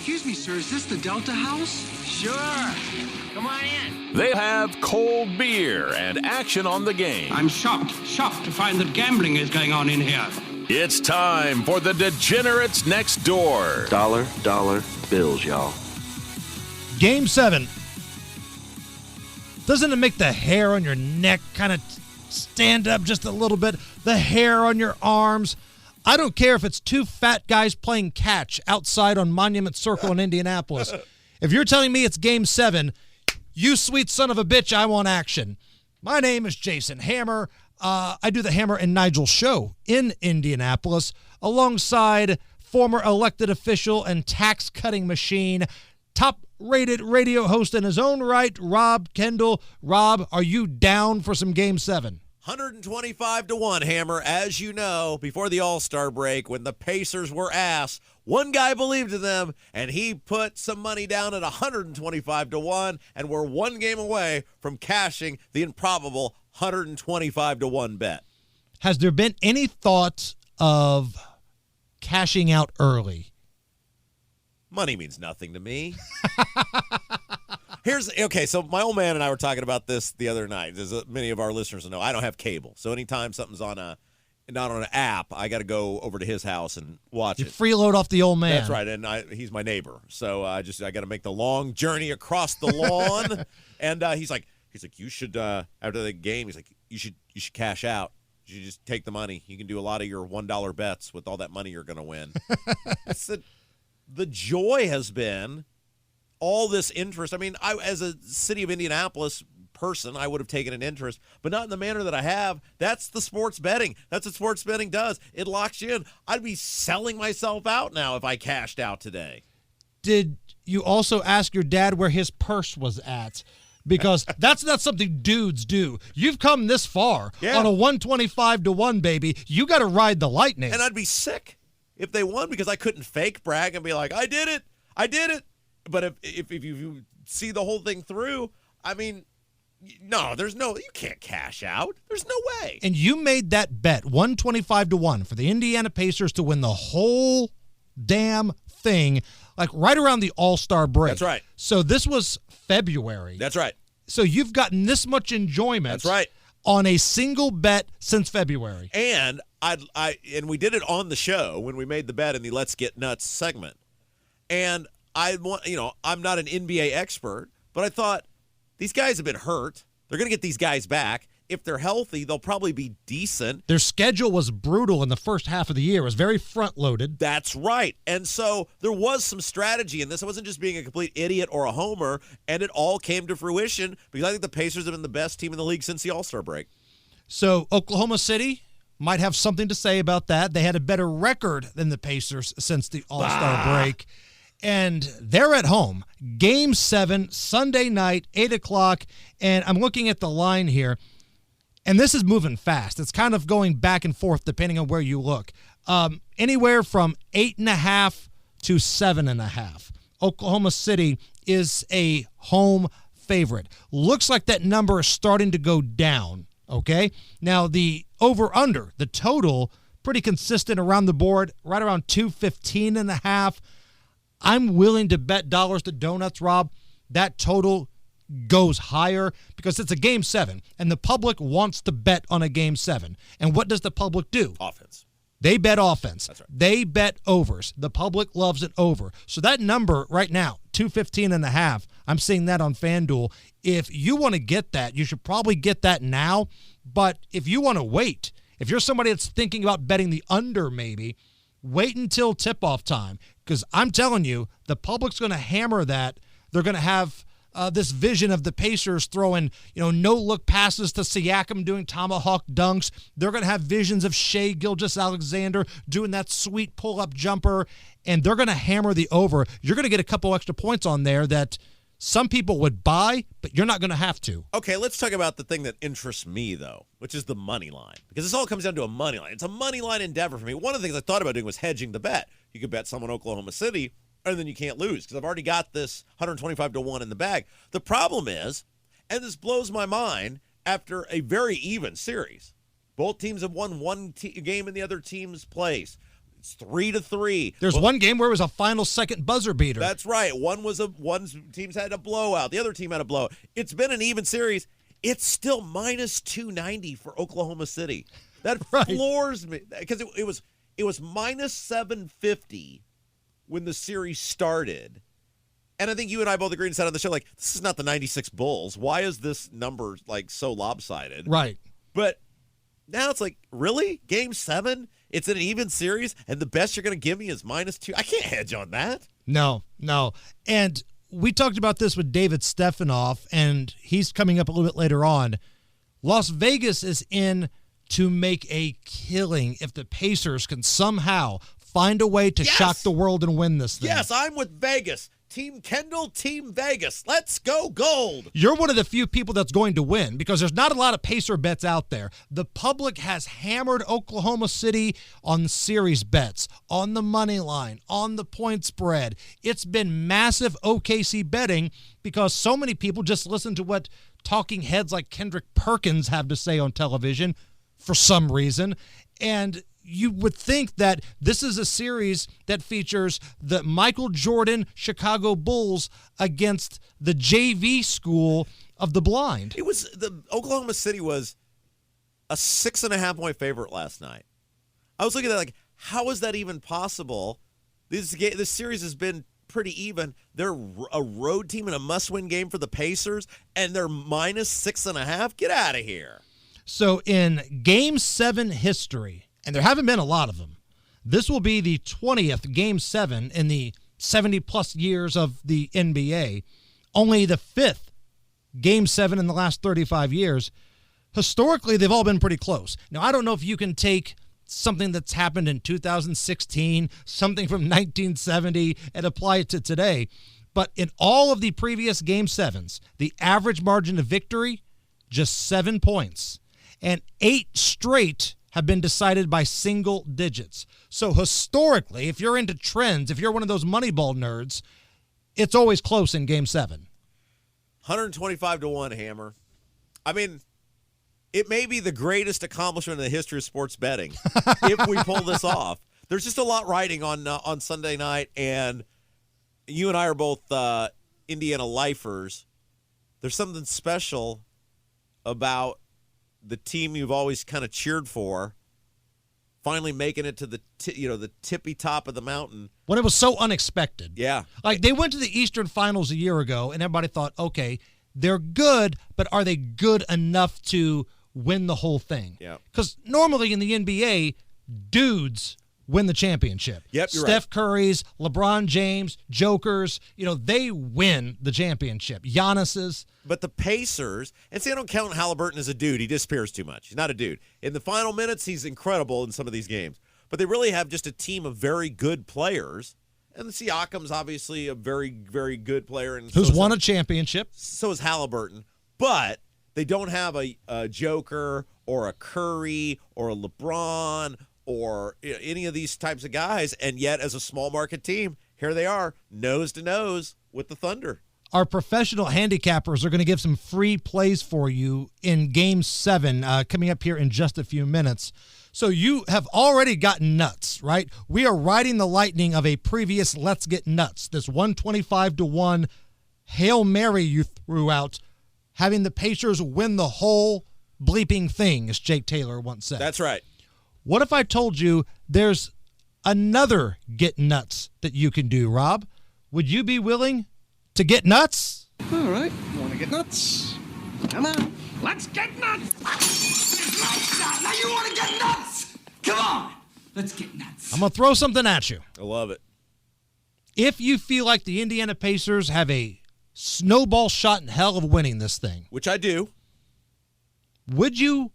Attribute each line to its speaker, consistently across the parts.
Speaker 1: Excuse me, sir, is this the Delta House?
Speaker 2: Sure. Come on in.
Speaker 3: They have cold beer and action on the game.
Speaker 1: I'm shocked to find that gambling is going on in here.
Speaker 3: It's time for the Degenerates Next Door.
Speaker 4: Dollar bills, y'all.
Speaker 5: Game 7. Doesn't it make the hair on your neck kind of stand up just a little bit? The hair on your arms? I don't care if it's two fat guys playing catch outside on Monument Circle in Indianapolis. If you're telling me it's Game 7, you sweet son of a bitch, I want action. My name is Jason Hammer. I do the Hammer and Nigel show in Indianapolis alongside former elected official and tax-cutting machine, top-rated radio host in his own right, Rob Kendall. Rob, are you down for some Game 7?
Speaker 6: 125-1, Hammer. As you know, before the All-Star break, when the Pacers were ass, one guy believed in them, and he put some money down at 125-1, and we're one game away from cashing the improbable 125-1 bet.
Speaker 5: Has there been any thought of cashing out early?
Speaker 6: Money means nothing to me. So my old man and I were talking about this the other night. As many of our listeners know, I don't have cable. So anytime something's not on an app, I got to go over to his house and watch it.
Speaker 5: You freeload off the old man.
Speaker 6: That's right, and he's my neighbor. So I got to make the long journey across the lawn. And he's like, you should after the game. He's like, you should cash out. You should just take the money. You can do a lot of your $1 bets with all that money you're going to win. I said, the joy has been all this interest. I mean, as a city of Indianapolis person, I would have taken an interest, but not in the manner that I have. That's the sports betting. That's what sports betting does. It locks you in. I'd be selling myself out now if I cashed out today.
Speaker 5: Did you also ask your dad where his purse was at? Because that's not something dudes do. You've come this far on a 125-1, baby. You got to ride the lightning.
Speaker 6: And I'd be sick if they won because I couldn't fake brag and be like, I did it. But if you see the whole thing through, I mean, no, you can't cash out. There's no way.
Speaker 5: And you made that bet, 125-1, for the Indiana Pacers to win the whole damn thing, like right around the All-Star break.
Speaker 6: That's right.
Speaker 5: So this was February.
Speaker 6: That's right.
Speaker 5: So you've gotten this much enjoyment.
Speaker 6: That's right.
Speaker 5: On a single bet since February.
Speaker 6: And and we did it on the show when we made the bet in the Let's Get Nuts segment. And I'm not an NBA expert, but I thought these guys have been hurt. They're going to get these guys back. If they're healthy, they'll probably be decent.
Speaker 5: Their schedule was brutal in the first half of the year. It was very front-loaded.
Speaker 6: That's right. And so there was some strategy in this. I wasn't just being a complete idiot or a homer, and it all came to fruition because I think the Pacers have been the best team in the league since the All-Star break.
Speaker 5: So Oklahoma City might have something to say about that. They had a better record than the Pacers since the All-Star break. And they're at home. Game 7, Sunday night, 8 o'clock. And I'm looking at the line here. And this is moving fast. It's kind of going back and forth depending on where you look. Anywhere from 8.5 to 7.5. Oklahoma City is a home favorite. Looks like that number is starting to go down, okay? Now, the over-under, the total, pretty consistent around the board, right around 215.5. I'm willing to bet dollars to donuts, Rob. That total goes higher because it's a Game 7, and the public wants to bet on a Game 7. And what does the public do?
Speaker 6: Offense.
Speaker 5: They bet offense.
Speaker 6: That's right.
Speaker 5: They bet overs. The public loves an over. So that number right now, 215.5, I'm seeing that on FanDuel. If you want to get that, you should probably get that now. But if you want to wait, if you're somebody that's thinking about betting the under maybe, wait until tip-off time. Because I'm telling you, the public's going to hammer that. They're going to have this vision of the Pacers throwing, no-look passes to Siakam doing tomahawk dunks. They're going to have visions of Shai Gilgeous-Alexander doing that sweet pull-up jumper, and they're going to hammer the over. You're going to get a couple extra points on there that some people would buy, but you're not going to have to.
Speaker 6: Okay, let's talk about the thing that interests me, though, which is the money line. Because this all comes down to a money line. It's a money line endeavor for me. One of the things I thought about doing was hedging the bet. You could bet someone Oklahoma City, and then you can't lose because I've already got this 125-1 in the bag. The problem is, and this blows my mind, after a very even series, both teams have won one game in the other team's place. It's 3-3.
Speaker 5: There's one game where it was a final second buzzer beater.
Speaker 6: That's right. One team's had a blowout. The other team had a blowout. It's been an even series. It's still minus 290 for Oklahoma City. That floors me because it was minus 750 when the series started. And I think you and I both agreed and said on the show, like, this is not the 96 Bulls. Why is this number, like, so lopsided?
Speaker 5: Right.
Speaker 6: But now it's like, really? Game 7? It's an even series, and the best you're going to give me is minus 2? I can't hedge on that.
Speaker 5: No. And we talked about this with David Stephanoff, and he's coming up a little bit later on. Las Vegas is in to make a killing if the Pacers can somehow find a way to shock the world and win this thing.
Speaker 6: Yes, I'm with Vegas. Team Kendall, Team Vegas. Let's go gold.
Speaker 5: You're one of the few people that's going to win because there's not a lot of Pacer bets out there. The public has hammered Oklahoma City on series bets, on the money line, on the point spread. It's been massive OKC betting because so many people just listen to what talking heads like Kendrick Perkins have to say on television for some reason. And you would think that this is a series that features the Michael Jordan Chicago Bulls against the JV school of the blind.
Speaker 6: It was Oklahoma City was a 6.5 point favorite last night. I was looking at like, how is that even possible? This series has been pretty even. They're a road team in a must-win game for the Pacers, and they're minus 6.5. Get out of here.
Speaker 5: So in Game 7 history, and there haven't been a lot of them, this will be the 20th Game 7 in the 70-plus years of the NBA, only the 5th Game 7 in the last 35 years. Historically, they've all been pretty close. Now, I don't know if you can take something that's happened in 2016, something from 1970, and apply it to today, but in all of the previous Game 7s, the average margin of victory, just 7 points. And 8 straight have been decided by single digits. So historically, if you're into trends, if you're one of those Moneyball nerds, it's always close in Game 7.
Speaker 6: 125-1, Hammer. I mean, it may be the greatest accomplishment in the history of sports betting if we pull this off. There's just a lot riding on Sunday night, and you and I are both Indiana lifers. There's something special about the team you've always kind of cheered for finally making it to the tippy top of the mountain
Speaker 5: when it was so unexpected.
Speaker 6: Yeah.
Speaker 5: Like they went to the Eastern Finals a year ago and everybody thought, okay, they're good, but are they good enough to win the whole thing?
Speaker 6: Yeah.
Speaker 5: Because normally in the NBA, dudes win the championship.
Speaker 6: Yep, you're
Speaker 5: Steph Curry's, LeBron James, Jokers, they win the championship. Giannis's.
Speaker 6: But the Pacers, and see, I don't count Halliburton as a dude. He disappears too much. He's not a dude. In the final minutes, he's incredible in some of these games. But they really have just a team of very good players. And Siakam's obviously a very, very good player. And
Speaker 5: who's won a championship.
Speaker 6: So is Halliburton. But they don't have a Joker or a Curry or a LeBron or any of these types of guys. And yet, as a small market team, here they are, nose to nose with the Thunder.
Speaker 5: Our professional handicappers are going to give some free plays for you in Game 7 coming up here in just a few minutes. So you have already gotten nuts, right? We are riding the lightning of a previous Let's Get Nuts, this 125-1 Hail Mary you threw out, having the Pacers win the whole bleeping thing, as Jake Taylor once said.
Speaker 6: That's right.
Speaker 5: What if I told you there's another Get Nuts that you can do, Rob? Would you be willing to get nuts?
Speaker 2: All right. Want to get nuts? Come on. Let's get nuts. Now you want to get nuts? Come on. Let's get nuts.
Speaker 5: I'm going to throw something at you.
Speaker 6: I love it.
Speaker 5: If you feel like the Indiana Pacers have a snowball shot in hell of winning this thing,
Speaker 6: which I do,
Speaker 5: would you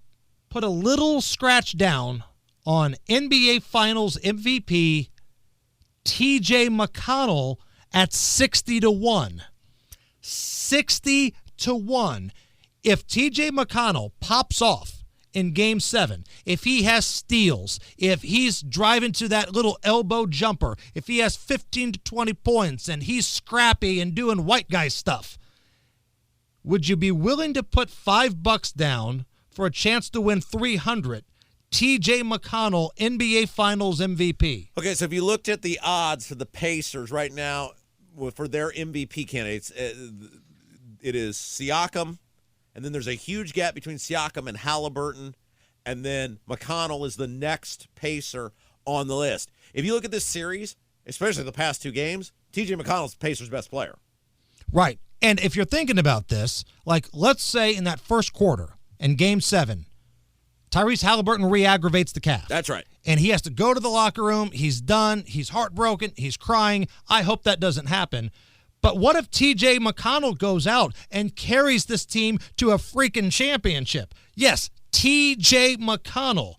Speaker 5: put a little scratch down on NBA Finals MVP TJ McConnell at 60-1? 60-1. If TJ McConnell pops off in Game 7, if he has steals, if he's driving to that little elbow jumper, if he has 15 to 20 points and he's scrappy and doing white guy stuff, would you be willing to put $5 down for a chance to win $300 T.J. McConnell, NBA Finals MVP.
Speaker 6: Okay, so if you looked at the odds for the Pacers right now for their MVP candidates, it is Siakam, and then there's a huge gap between Siakam and Halliburton, and then McConnell is the next Pacer on the list. If you look at this series, especially the past two games, T.J. McConnell's the Pacers' best player.
Speaker 5: Right. And if you're thinking about this, like let's say in that first quarter in Game 7, Tyrese Halliburton re-aggravates the calf.
Speaker 6: That's right.
Speaker 5: And he has to go to the locker room. He's done. He's heartbroken. He's crying. I hope that doesn't happen. But what if T.J. McConnell goes out and carries this team to a freaking championship? Yes, T.J. McConnell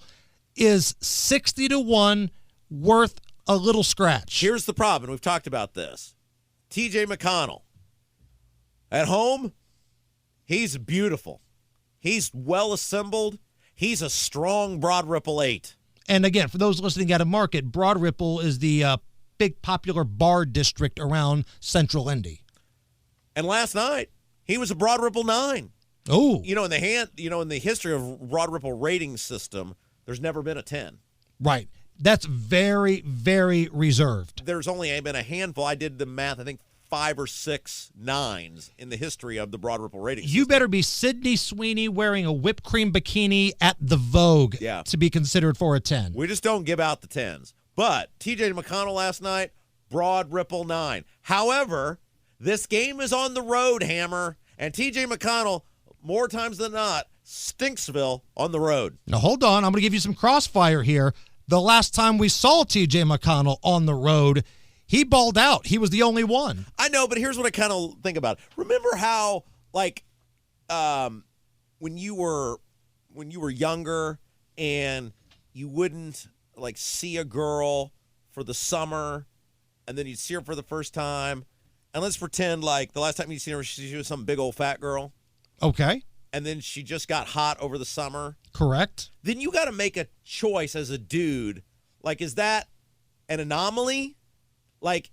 Speaker 5: is 60-1 worth a little scratch.
Speaker 6: Here's the problem. We've talked about this. T.J. McConnell. At home, he's beautiful. He's well assembled. He's a strong Broad Ripple 8.
Speaker 5: And again, for those listening out of market, Broad Ripple is the big popular bar district around Central Indy.
Speaker 6: And last night, he was a Broad Ripple 9.
Speaker 5: Oh.
Speaker 6: In the history of Broad Ripple rating system, there's never been a 10.
Speaker 5: Right. That's very, very reserved.
Speaker 6: There's only been a handful. I did the math, I think 5 or 6 9s in the history of the Broad Ripple rating system.
Speaker 5: You better be Sydney Sweeney wearing a whipped cream bikini at the Vogue to be considered for a 10.
Speaker 6: We just don't give out the 10s. But T.J. McConnell last night, Broad Ripple 9. However, this game is on the road, Hammer, and T.J. McConnell, more times than not, Stinksville on the road.
Speaker 5: Now, hold on. I'm going to give you some crossfire here. The last time we saw T.J. McConnell on the road, he balled out. He was the only one.
Speaker 6: I know, but here's what I kind of think about. Remember how, when you were younger and you wouldn't, see a girl for the summer, and then you'd see her for the first time, and let's pretend the last time you'd seen her, she was some big old fat girl.
Speaker 5: Okay.
Speaker 6: And then she just got hot over the summer.
Speaker 5: Correct.
Speaker 6: Then you got to make a choice as a dude. Is that an anomaly?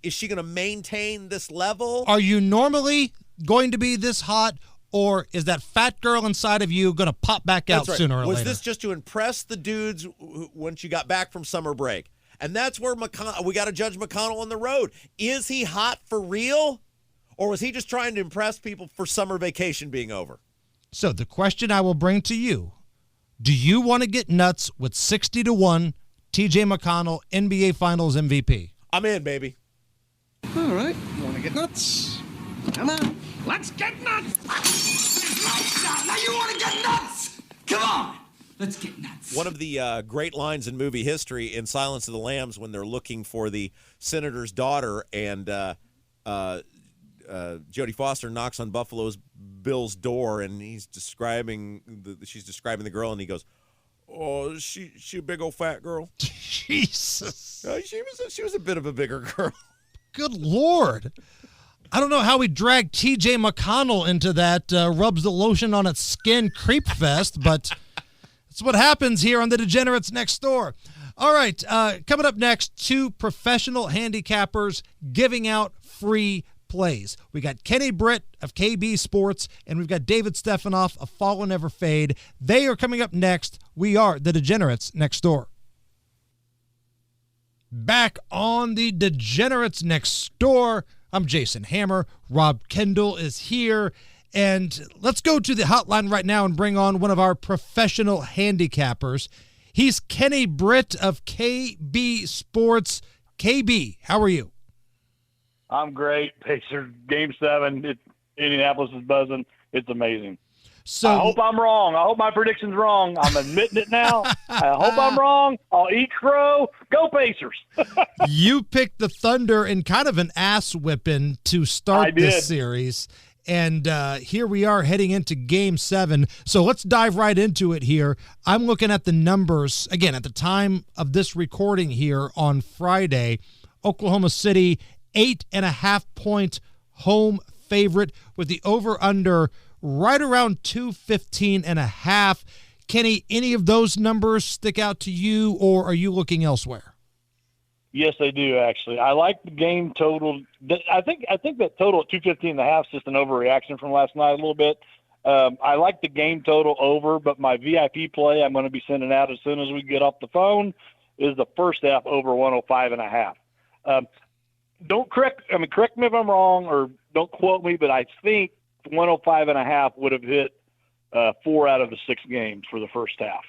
Speaker 6: Is she going to maintain this level?
Speaker 5: Are you normally going to be this hot, or is that fat girl inside of you going to pop back out sooner or later?
Speaker 6: Was this just to impress the dudes when she got back from summer break? And that's where we got to judge McConnell on the road. Is he hot for real, or was he just trying to impress people for summer vacation being over?
Speaker 5: So the question I will bring to you, do you want to get nuts with 60-1 T.J. McConnell, NBA Finals MVP?
Speaker 6: I'm in, baby.
Speaker 2: All right. You want to get nuts? Come on. Let's get nuts. Lights out. Now you want to get nuts? Come on. Let's get nuts.
Speaker 6: One of the great lines in movie history in Silence of the Lambs when they're looking for the senator's daughter and Jodie Foster knocks on Buffalo Bill's door and she's describing the girl and he goes, "Oh, is she a big old fat girl?"
Speaker 5: Jesus.
Speaker 6: She was a bit of a bigger girl.
Speaker 5: Good Lord. I don't know how we dragged T.J. McConnell into that rubs the lotion on its skin creep fest, but that's what happens here on the Degenerates Next Door. All right, coming up next, 2 professional handicappers giving out free plays. We got Kenny Britt of KB Sports, and we've got David Stephanoff of Fall and Never Fade. They are coming up next. We are the Degenerates Next Door. Back on the Degenerates Next Door. I'm Jason Hammer. Rob Kendall is here. And let's go to the hotline right now and bring on one of our professional handicappers. He's Kenny Britt of KB Sports. KB, how are you?
Speaker 7: I'm great. Pacers Game 7. Indianapolis is buzzing. It's amazing.
Speaker 5: So
Speaker 7: I hope I'm wrong. I hope my prediction's wrong. I'm admitting it now. I hope I'm wrong. I'll eat crow. Go Pacers.
Speaker 5: You picked the Thunder in kind of an ass whipping to start this series. And here we are heading into Game 7. So let's dive right into it here. I'm looking at the numbers, again, at the time of this recording here on Friday. Oklahoma City, 8.5-point home favorite with the over-under right around 215.5. Kenny, any of those numbers stick out to you, or are you looking elsewhere?
Speaker 7: Yes, they do, actually. I like the game total. I think that total at 215.5 is just an overreaction from last night a little bit. I like the game total over, but my VIP play I'm going to be sending out as soon as we get off the phone is the first half over 105.5. Correct me if I'm wrong, or don't quote me, but I think 105.5 would have hit 4 out of the 6 games for the first half.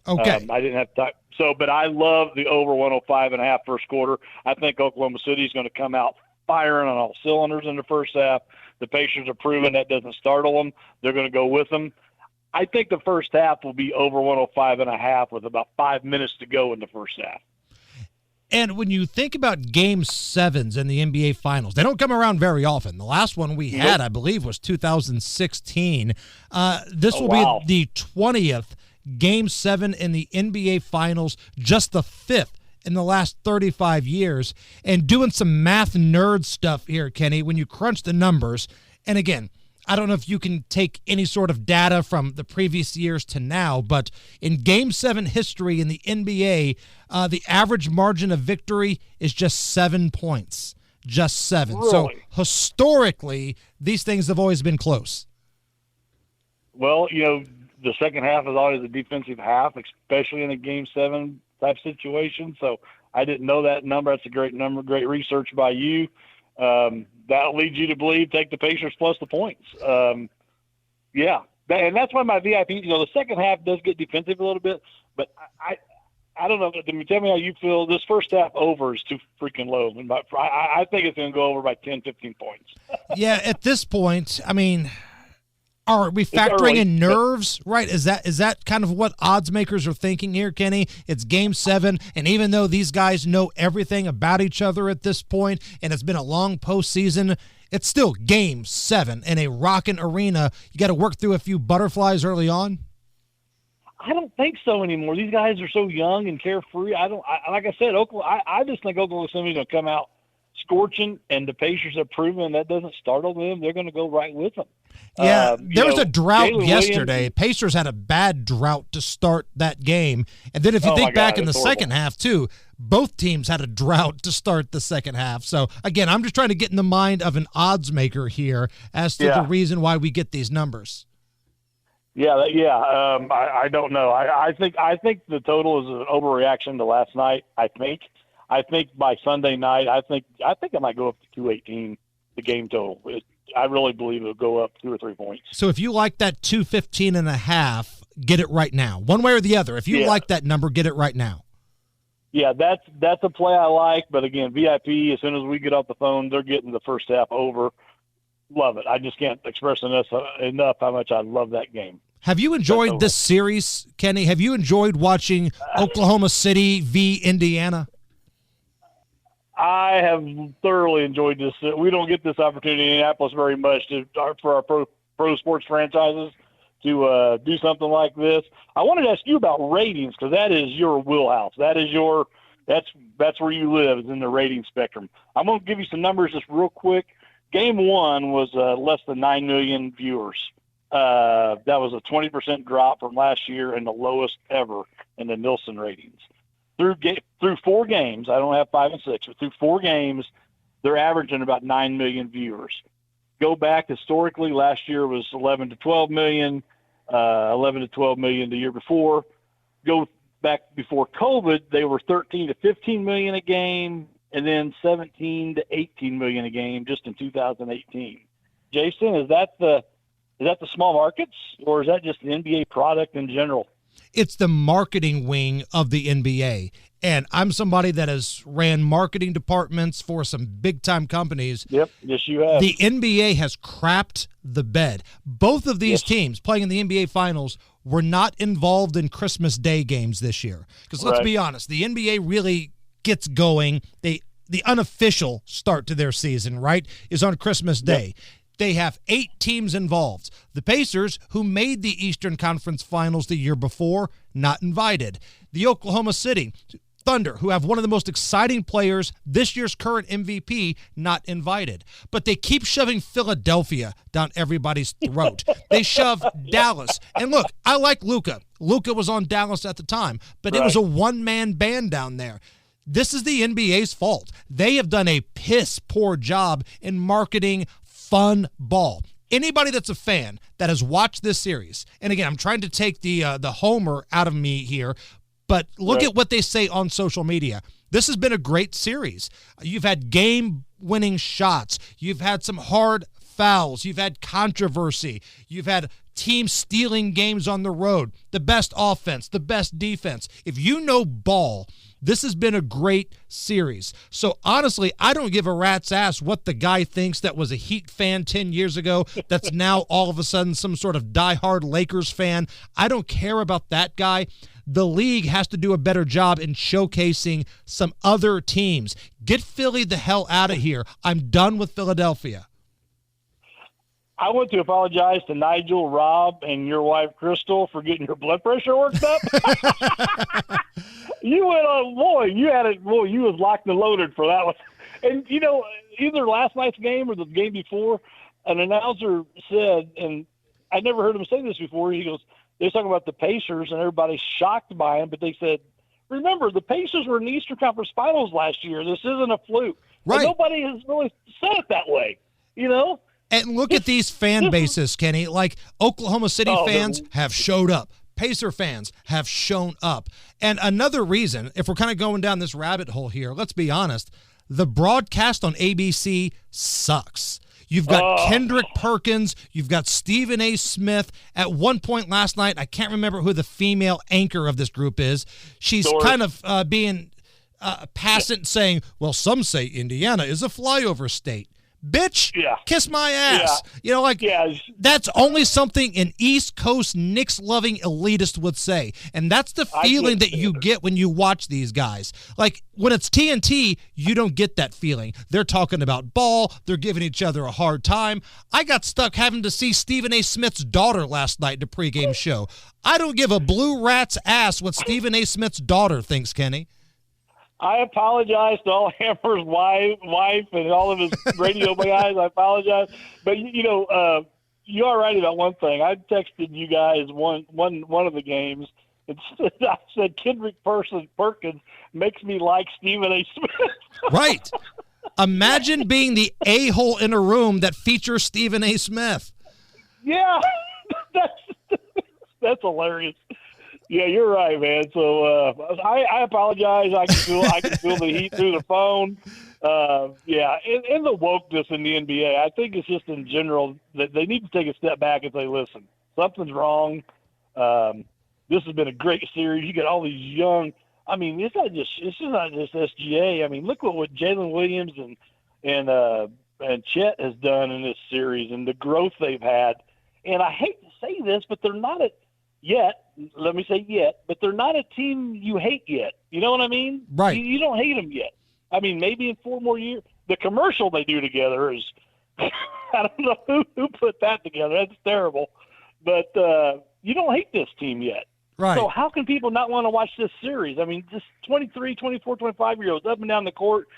Speaker 5: Okay.
Speaker 7: I didn't have time. But I love the over 105.5 first quarter. I think Oklahoma City is going to come out firing on all cylinders in the first half. The Pacers are proving that doesn't startle them. They're going to go with them. I think the first half will be over 105.5 with about 5 minutes to go in the first half.
Speaker 5: And when you think about Game 7s in the NBA Finals, they don't come around very often. The last one we had, I believe, was 2016. This will be the 20th Game 7 in the NBA Finals, just the 5th in the last 35 years. And doing some math nerd stuff here, Kenny, when you crunch the numbers, and again, I don't know if you can take any sort of data from the previous years to now, but in Game 7 history in the NBA, the average margin of victory is just 7 points. Just 7.
Speaker 7: Really?
Speaker 5: So historically, these things have always been close.
Speaker 7: Well, the second half is always a defensive half, especially in a Game 7 type situation. So I didn't know that number. That's a great number, great research by you. That'll lead you to believe take the Pacers plus the points. And that's why my VIP, the second half does get defensive a little bit, but I don't know. Tell me how you feel. This first half over is too freaking low. I think it's going to go over by 10, 15 points.
Speaker 5: Yeah, at this point, I mean, are we factoring in nerves, right? Is that kind of what odds makers are thinking here, Kenny? It's Game 7, and even though these guys know everything about each other at this point, and it's been a long postseason, it's still Game 7 in a rockin' arena. You got to work through a few butterflies early on.
Speaker 7: I don't think so anymore. These guys are so young and carefree. Like I said, I just think Oklahoma City's going to come out scorching, and the Pacers have proven that doesn't startle them. They're going to go right with them.
Speaker 5: Yeah, there was a drought
Speaker 7: Jalen
Speaker 5: yesterday.
Speaker 7: Williams,
Speaker 5: Pacers had a bad drought to start that game. And then if you think back in the second half, too, both teams had a drought to start the second half. So, again, I'm just trying to get in the mind of an odds maker here as to the reason why we get these numbers.
Speaker 7: I don't know. I think the total is an overreaction to last night. I think by Sunday night, I think it might go up to 218, the game total. I really believe it'll go up 2 or 3 points.
Speaker 5: So if you like that 215.5, get it right now. One way or the other. If you like that number, get it right now.
Speaker 7: Yeah, that's a play I like. But again, VIP, as soon as we get off the phone, they're getting the first half over. Love it. I just can't express enough how much I love that game.
Speaker 5: Have you enjoyed this series, Kenny? Have you enjoyed watching Oklahoma City v. Indiana?
Speaker 7: I have thoroughly enjoyed this. We don't get this opportunity in Indianapolis very much for our pro sports franchises to do something like this. I wanted to ask you about ratings because that is your wheelhouse. That is that's where you live, is in the rating spectrum. I'm going to give you some numbers just real quick. Game 1 was less than 9 million viewers. That was a 20% drop from last year and the lowest ever in the Nielsen ratings. Through 4 games, I don't have 5 and 6, but through 4 games, they're averaging about 9 million viewers. Go back historically, last year was 11 to 12 million, 11 to 12 million the year before. Go back before COVID, they were 13 to 15 million a game, and then 17 to 18 million a game just in 2018. Jason, is that the small markets, or is that just the NBA product in general?
Speaker 5: It's the marketing wing of the NBA. And I'm somebody that has ran marketing departments for some big-time companies.
Speaker 7: Yep, yes, you have.
Speaker 5: The NBA has crapped the bed. Both of these teams playing in the NBA Finals were not involved in Christmas Day games this year. Because let's be honest, the NBA really gets going. The unofficial start to their season, right, is on Christmas Day. They have 8 teams involved. The Pacers, who made the Eastern Conference Finals the year before, not invited. The Oklahoma City Thunder, who have one of the most exciting players, this year's current MVP, not invited. But they keep shoving Philadelphia down everybody's throat. They shove Dallas. And look, I like Luka. Luka was on Dallas at the time, but it was a one-man band down there. This is the NBA's fault. They have done a piss-poor job in marketing fun ball. anybody that's a fan that has watched this series, and again, I'm trying to take the homer out of me here, but look at what they say on social media. This has been a great series. You've had game-winning shots. You've had some hard fouls. You've had controversy. You've had teams stealing games on the road. The best offense, the best defense. If you know ball, this has been a great series. So honestly, I don't give a rat's ass what the guy thinks that was a Heat fan 10 years ago that's now all of a sudden some sort of diehard Lakers fan. I don't care about that guy. The league has to do a better job in showcasing some other teams. Get Philly the hell out of here. I'm done with Philadelphia.
Speaker 7: I want to apologize to Nigel, Rob, and your wife, Crystal, for getting your blood pressure worked up. You went on, boy, you had it, boy, you was locked and loaded for that one. And, you know, either last night's game or the game before, an announcer said, and I never heard him say this before, he goes, they were talking about the Pacers, and everybody's shocked by him, but they said, remember, the Pacers were in the Eastern Conference Finals last year. This isn't a fluke.
Speaker 5: Right.
Speaker 7: And nobody has really said it that way, you know?
Speaker 5: And look at these fan bases, Kenny. Like Oklahoma City fans have showed up. Pacer fans have shown up. And another reason, if we're kind of going down this rabbit hole here, let's be honest, the broadcast on ABC sucks. You've got Kendrick Perkins. You've got Stephen A. Smith. At one point last night, I can't remember who the female anchor of this group is. She's kind of being passant saying, well, some say Indiana is a flyover state. Bitch, kiss my ass.
Speaker 7: Yeah.
Speaker 5: You know, that's only something an East Coast Knicks-loving elitist would say. And that's the feeling that you get when you watch these guys. Like, when it's TNT, you don't get that feeling. They're talking about ball. They're giving each other a hard time. I got stuck having to see Stephen A. Smith's daughter last night in the pregame show. I don't give a blue rat's ass what Stephen A. Smith's daughter thinks, Kenny.
Speaker 7: I apologize to all Hammer's wife and all of his radio guys. I apologize. But, you know, you are right about one thing. I texted you guys one of the games. I said Kendrick Perkins makes me like Stephen A. Smith.
Speaker 5: Right. Imagine being the a-hole in a room that features Stephen A. Smith.
Speaker 7: Yeah. That's hilarious. Yeah, you're right, man. So I apologize. I can feel the heat through the phone. And the wokeness in the NBA. I think it's just in general that they need to take a step back and say, listen, something's wrong. This has been a great series. You get all these young. I mean, it's not just SGA. I mean, look what Jalen Williams and Chet has done in this series and the growth they've had. And I hate to say this, but they're not let me say but they're not a team you hate yet. You know what I mean?
Speaker 5: Right.
Speaker 7: You don't hate them yet. I mean, maybe in 4 more years. The commercial they do together is, I don't know who put that together. That's terrible. But you don't hate this team yet.
Speaker 5: Right.
Speaker 7: So how can people not want to watch this series? I mean, just 23, 24, 25-year-olds up and down the court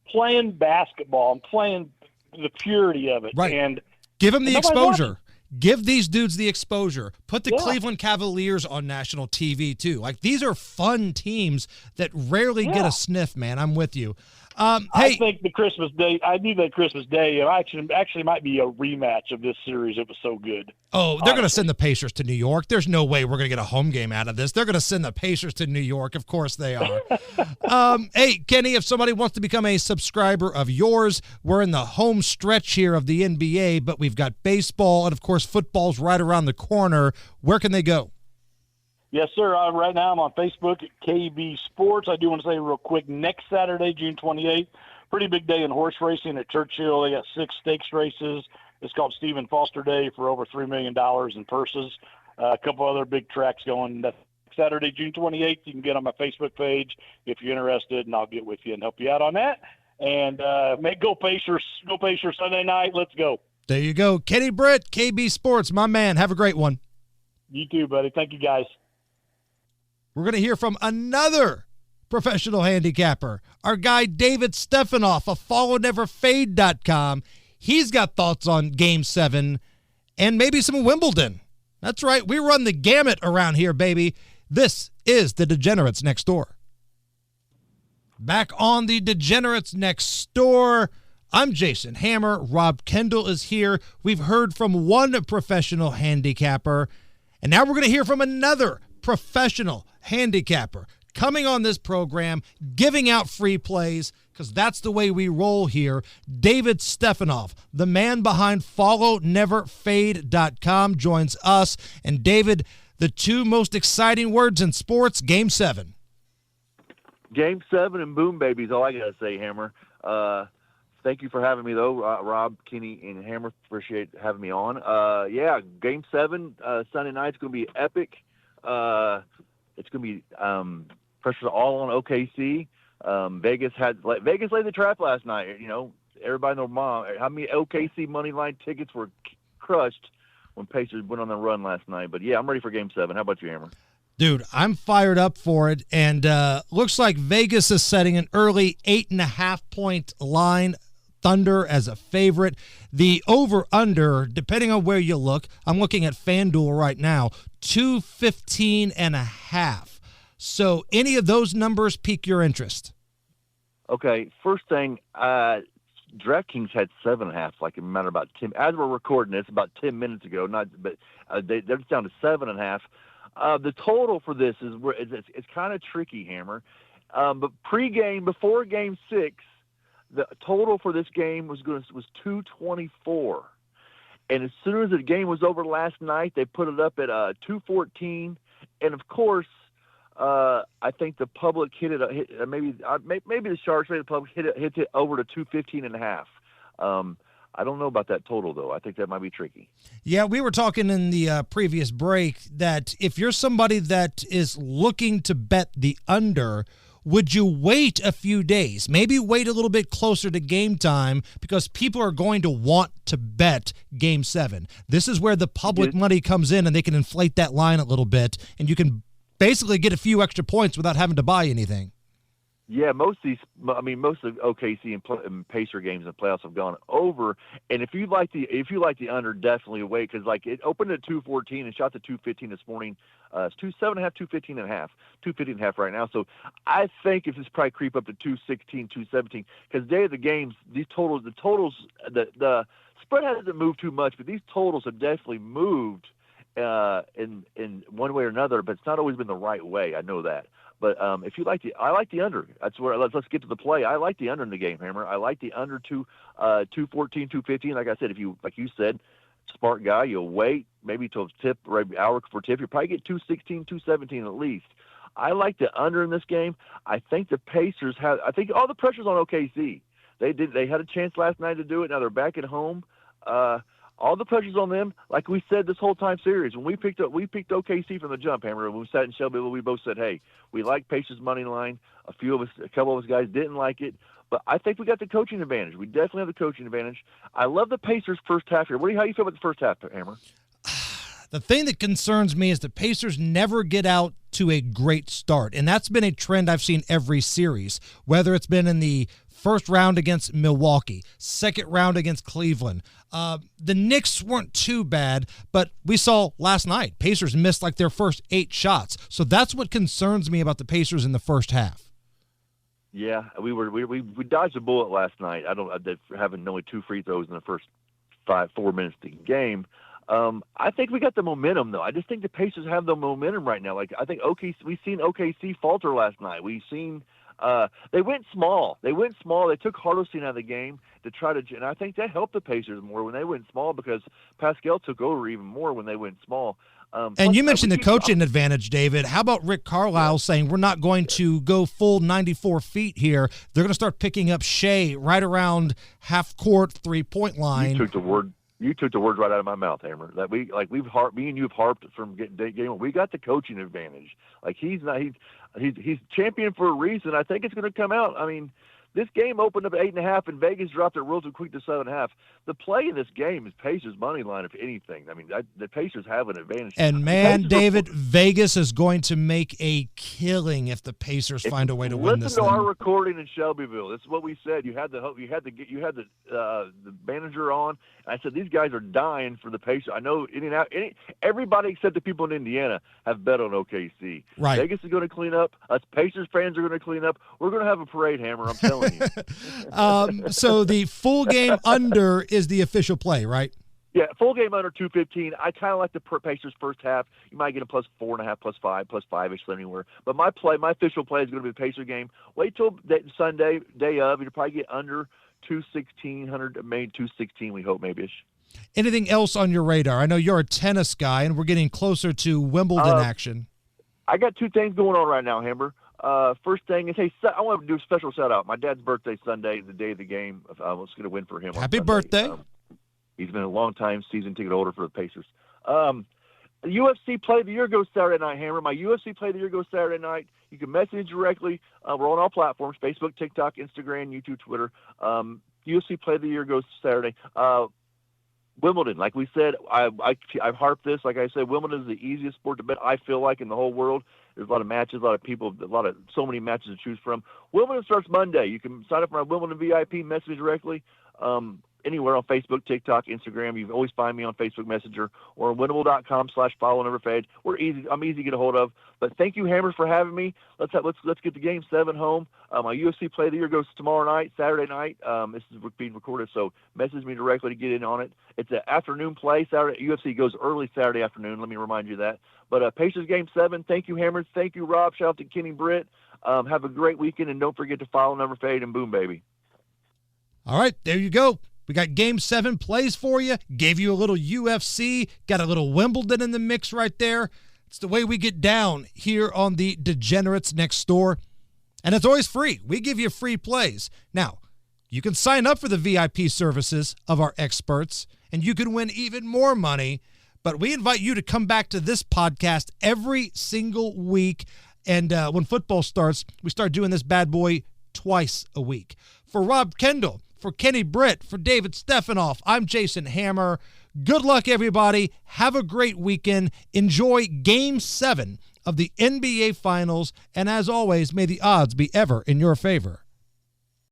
Speaker 7: playing basketball and playing the purity of it.
Speaker 5: Right.
Speaker 7: And
Speaker 5: give them the exposure.
Speaker 7: Watching.
Speaker 5: Give these dudes the exposure. Put the Cleveland Cavaliers on national TV, too. Like, these are fun teams that rarely get a sniff, man. I'm with you.
Speaker 7: I think the Christmas Day, I knew that Christmas Day actually might be a rematch of this series. It was so good.
Speaker 5: Oh, they're going to send the Pacers to New York. There's no way we're going to get a home game out of this. They're going to send the Pacers to New York. Of course they are. Hey, Kenny, if somebody wants to become a subscriber of yours, we're in the home stretch here of the NBA, but we've got baseball and, of course, football's right around the corner. Where can they go?
Speaker 7: Yes, sir. Right now I'm on Facebook at KB Sports. I do want to say real quick, next Saturday, June 28th, pretty big day in horse racing at Churchill. They got 6 stakes races. It's called Stephen Foster Day for over $3 million in purses. A couple other big tracks going. That's Saturday, June 28th. You can get on my Facebook page if you're interested, and I'll get with you and help you out on that. And go Pacers Sunday night. Let's go.
Speaker 5: There you go. Kenny Britt, KB Sports, my man. Have a great one.
Speaker 7: You too, buddy. Thank you, guys.
Speaker 5: We're going to hear from another professional handicapper, our guy David Stephanoff of followneverfade.com. He's got thoughts on Game 7 and maybe some Wimbledon. That's right. We run the gamut around here, baby. This is the Degenerates Next Door. Back on the Degenerates Next Door, I'm Jason Hammer. Rob Kendall is here. We've heard from one professional handicapper, and now we're going to hear from another professional handicapper coming on this program, giving out free plays, because that's the way we roll here. David Stephanoff, the man behind FollowNeverFade.com, joins us. And David, the two most exciting words in sports, Game 7.
Speaker 4: Game 7 and boom, baby, is all I got to say, Hammer. Thank you for having me, though, Rob, Kenny, and Hammer. Appreciate having me on. Game 7 Sunday night is going to be epic. It's going to be pressure all on OKC. Vegas laid the trap last night. You know, everybody knows how many OKC money line tickets were crushed when Pacers went on the run last night. But, yeah, I'm ready for Game 7. How about you, Hammer?
Speaker 5: Dude, I'm fired up for it, and looks like Vegas is setting an early 8.5-point line. Thunder as a favorite. The over-under, depending on where you look, I'm looking at FanDuel right now, 215.5. So any of those numbers pique your interest?
Speaker 4: Okay, first thing, DraftKings had 7.5, like a matter about 10. As we're recording this, about 10 minutes ago, they're down to 7.5. The total for this it's kind of tricky, Hammer. But pregame, before Game 6, the total for this game was 224, and as soon as the game was over last night, they put it up at 214. And of course, I think the public hit it. Maybe the Sharks, maybe the public hit it over to 215.5. I don't know about that total, though. I think that might be tricky.
Speaker 5: Yeah, we were talking in the previous break that if you're somebody that is looking to bet the under, would you wait a few days? Maybe wait a little bit closer to game time, because people are going to want to bet Game 7. This is where the public money comes in, and they can inflate that line a little bit, and you can basically get a few extra points without having to buy anything.
Speaker 4: Yeah, most of OKC and Pacer games in the playoffs have gone over. And if you like the under, definitely wait, because like it opened at 214 and shot to 215 this morning. It's 2.5, 215.5 right now. So I think if this probably creep up to 216, 217, because day of the games, the spread hasn't moved too much, but these totals have definitely moved in one way or another. But it's not always been the right way. I know that. But if you like I like the under. That's where let's get to the play. I like the under in the game, Hammer. I like the under 214, 215. Like I said, if you said, smart guy, you'll wait maybe till tip or maybe hour before tip. You'll probably get 216, 217 at least. I like the under in this game. I think the Pacers I think all the pressure's on OKC. They had a chance last night to do it. Now they're back at home. All the pressure's on them, like we said this whole time series. When we picked OKC from the jump, Hammer. When we sat in Shelbyville, we both said, "Hey, we like Pacers money line." A couple of us guys didn't like it, but I think we got the coaching advantage. We definitely have the coaching advantage. I love the Pacers' first half here. How do you feel about the first half, Hammer?
Speaker 5: The thing that concerns me is the Pacers never get out to a great start, and that's been a trend I've seen every series, whether it's been in the first round against Milwaukee, second round against Cleveland. The Knicks weren't too bad, but we saw last night, Pacers missed like their first 8 shots. So that's what concerns me about the Pacers in the first half.
Speaker 4: Yeah, we dodged a bullet last night. Having only 2 free throws in the first 4 minutes of the game. I think we got the momentum, though. I just think the Pacers have the momentum right now. Like I think we've seen OKC falter last night. We've seen they went small. They took Hardaway out of the game to try to, and I think that helped the Pacers more when they went small, because Pascal took over even more when they went small.
Speaker 5: And you mentioned the coaching advantage, David. How about Rick Carlisle saying we're not going to go full 94 feet here? They're going to start picking up Shea right around half court 3-point line.
Speaker 4: You took the words right out of my mouth, Hammer. That me and you have harped from game. We got the coaching advantage. Like he's champion for a reason. I think it's going to come out. I mean, this game opened up at 8.5, and Vegas dropped it real quick to 7.5. The play in this game is Pacers money line, if anything. I mean, the Pacers have an advantage.
Speaker 5: And man, David, Vegas is going to make a killing if the Pacers find a way to win this.
Speaker 4: Listen to our recording in Shelbyville. This is what we said. You had the manager on. I said these guys are dying for the Pacers. I know everybody except the people in Indiana have bet on OKC.
Speaker 5: Right.
Speaker 4: Vegas is going to clean up. Us Pacers fans are going to clean up. We're going to have a parade, Hammer. I'm telling telling you.
Speaker 5: So the full game under is the official play, right?
Speaker 4: Yeah, full game under 215. I kind of like the Pacers first half. You might get a +4.5, +5, +5-ish anywhere. But my official play is going to be the Pacer game. Wait till Sunday, day of. You'll probably get under 216, maybe 216. We hope, maybe-ish.
Speaker 5: Anything else on your radar? I know you're a tennis guy, and we're getting closer to Wimbledon action.
Speaker 4: I got two things going on right now, Hamber. First thing is, hey, I want to do a special shout-out. My dad's birthday Sunday, the day of the game. I was going to win for him.
Speaker 5: Happy birthday.
Speaker 4: He's been a long-time season ticket holder for the Pacers. The UFC Play of the Year goes Saturday night, Hammer. My UFC Play of the Year goes Saturday night. You can message directly. We're on all platforms, Facebook, TikTok, Instagram, YouTube, Twitter. UFC Play of the Year goes Saturday. Wimbledon, like we said, I've harped this. Like I said, Wimbledon is the easiest sport to bet, I feel like, in the whole world. There's a lot of matches, a lot of people, so many matches to choose from. Wimbledon starts Monday. You can sign up for our Wimbledon VIP, message directly. Anywhere on Facebook, TikTok, Instagram. You can always find me on Facebook Messenger or on winnable.com/follow-never-fade. I'm easy to get a hold of. But thank you, Hammer, for having me. Let's get the Game 7 home. My UFC Play of the Year goes tomorrow night, Saturday night. This is being recorded, so message me directly to get in on it. It's an afternoon play. Saturday UFC goes early Saturday afternoon. Let me remind you of that. But Pacers Game 7. Thank you, Hammer. Thank you, Rob. Shout out to Kenny Britt. Have a great weekend, and don't forget to follow Never Fade and boom, baby.
Speaker 5: All right, there you go. We got Game 7 plays for you. Gave you a little UFC. Got a little Wimbledon in the mix right there. It's the way we get down here on the Degenerates Next Door. And it's always free. We give you free plays. Now, you can sign up for the VIP services of our experts, and you can win even more money. But we invite you to come back to this podcast every single week. And when football starts, we start doing this bad boy twice a week. For Rob Kendall, for Kenny Britt, for David Stephanoff, I'm Jason Hammer. Good luck, everybody. Have a great weekend. Enjoy Game 7 of the NBA Finals. And as always, may the odds be ever in your favor.